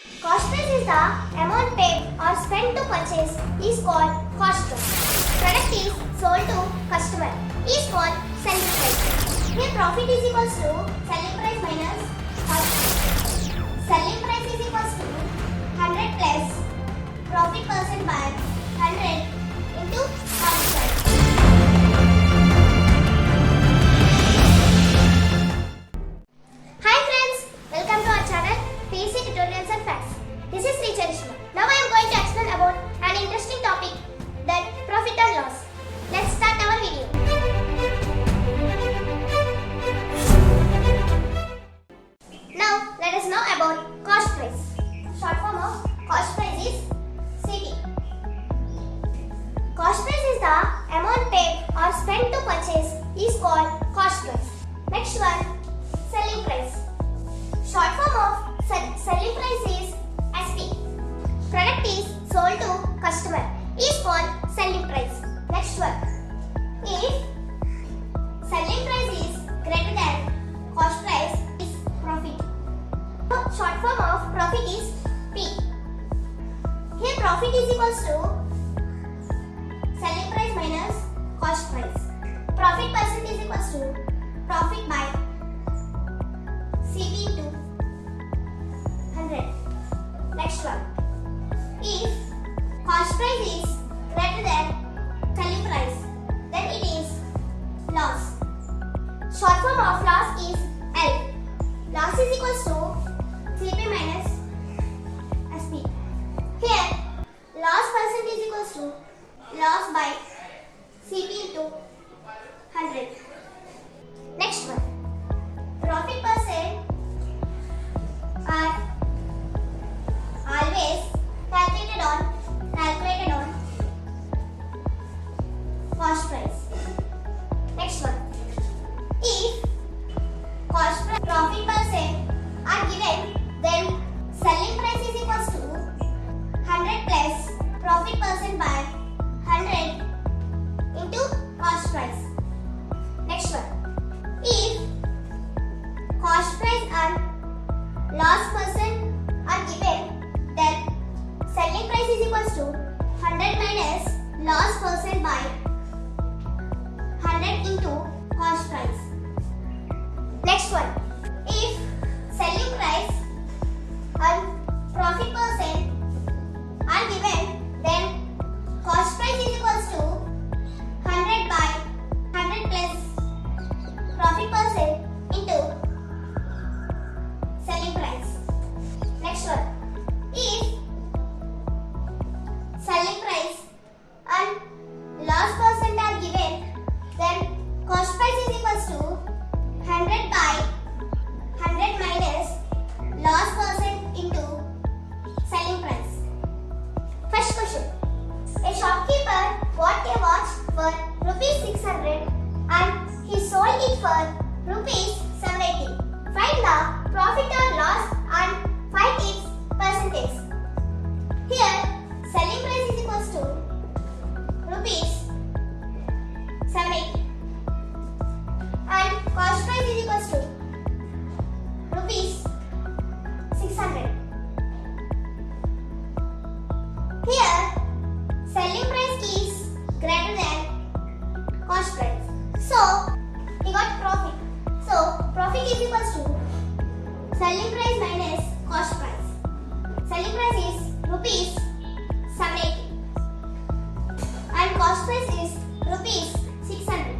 Cost price is the amount paid or spent to purchase is called cost price. Product is sold to customer is called selling price. Here profit is equals to selling price minus cost price. Selling price is equals to 100 plus profit percent by 100 into cost price. Hi friends, welcome to our channel PC Tutorials and Facts. This is Sri Charishma. Now I am going to explain about an interesting topic, that profit and loss. Let's start our video. Now let us know about cost price. Short form of cost price is CP. Cost price is the amount paid or spent to purchase is called cost price. Next one, selling price. Short form of selling price is SP. Product is sold to customer is called selling price. Next one, if selling price is greater than cost price is profit. Short form of profit is P. Here profit is equals to selling price minus cost price. Profit percent is equals to profit by CP into 100. Next one, if cost price is greater than selling price, then it is loss. Short form of loss is L. Loss is equals to CP minus SP. Here loss percent is equals to loss by CP into 100. Next one, profit percent are always calculated on cost price. Next one, if cost price profit percent are given, then selling price is equals to 100 plus profit percent by 100 into cost price. Next one, if cost price and loss percent are given, then selling price is equals to 100 minus loss percent by 100 into cost price. Next one, if selling price and profit percent are given, then cost price is equals to 100 by 100 plus profit percent into selling price. Next one, if selling price and loss percent are given, then cost price is equals to 100 by 100 minus loss percent into selling price. First question, a shopkeeper bought a watch for rupees 600 and he sold it for rupees 780. Find the profit or loss and find its percentage. Here selling price is equals to rupees 780 and cost price is equals to rupees 600. Here selling price is greater than cost price, so we got profit. So profit is equals to selling price minus cost price. Selling price is rupees 780 and cost price is rupees 600.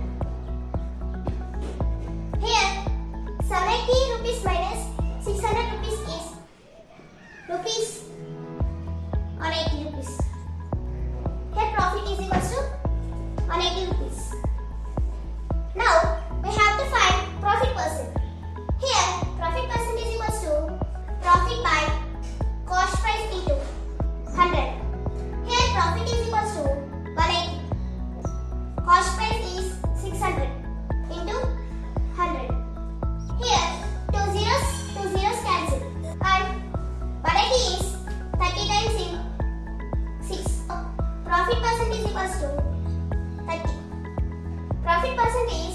Here 780 rupees minus 600 rupees is rupees 180 rupees. Here profit is equals to 180 rupees. Now we have to find profit percent. Here profit percent is equals to profit by cost price into 100. Here profit is equals to 180. Cost price is 600 into 100. Here two zeros cancel and 180 is 30 times in 6. Profit percent is equals to 30. Profit percent is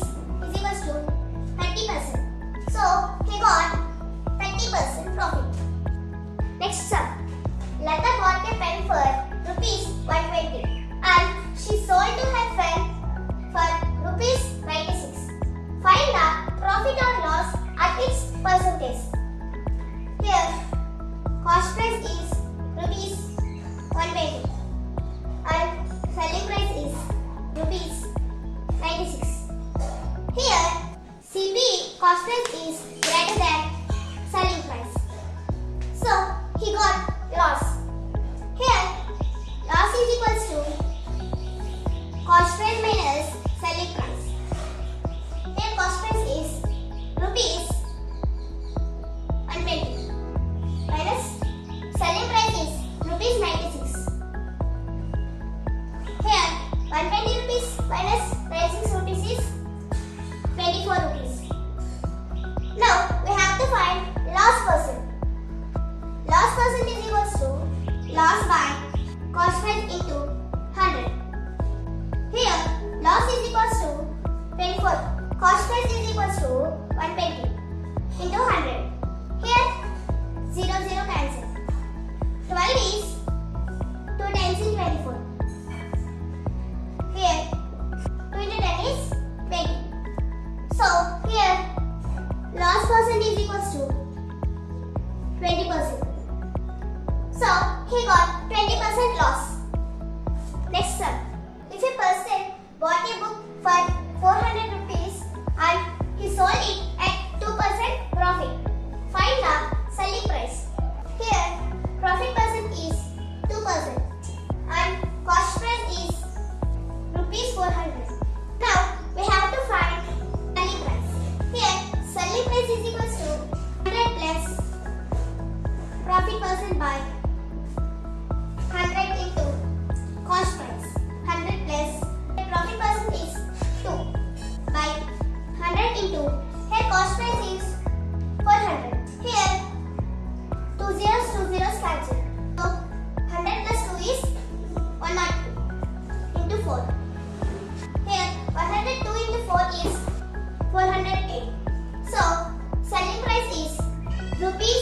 equals to 30%. So he got 30% profit. Next Next sum. Lata bought a pen for rupees 120 and she sold to her friend for rupees 96. Find the profit or loss at its percentage. Here, cost price is rupees 120 and selling price is rupees 96. Here, CP cost price is greater than selling price. So, he got loss. Here, loss is equals to cost price minus selling price. Here, cost price is rupees 120 minus selling price is rupees 96. Here, 120 rupees minus 96 rupees is 24 rupees. Now, we have to find loss percent. Loss percent is equals to loss by cost price into 100. Here, loss is equals to 24. Cost price is equals to 120 into 100. Here, 0, 0 cancel. 12 is 2 times in 24. Here, 2 into 10 is 20. So, here, loss percent is equals to 20%. So, he got 20% loss. Next sum. If a person bought a book for 400 rupees and he sold it at 2% profit, find the selling price. Here, profit percent is 2% and cost price is rupees 400. Now, we have to find selling price. Here, selling price is equals to 100 plus profit percent by 100 into cost price. 100 plus the profit percent is 2 by 100 into here cost price is 400. Here 2 zeros cancel. So 100 plus 2 is 102 into 4. Here 102 into 4 is 408. So selling price is rupees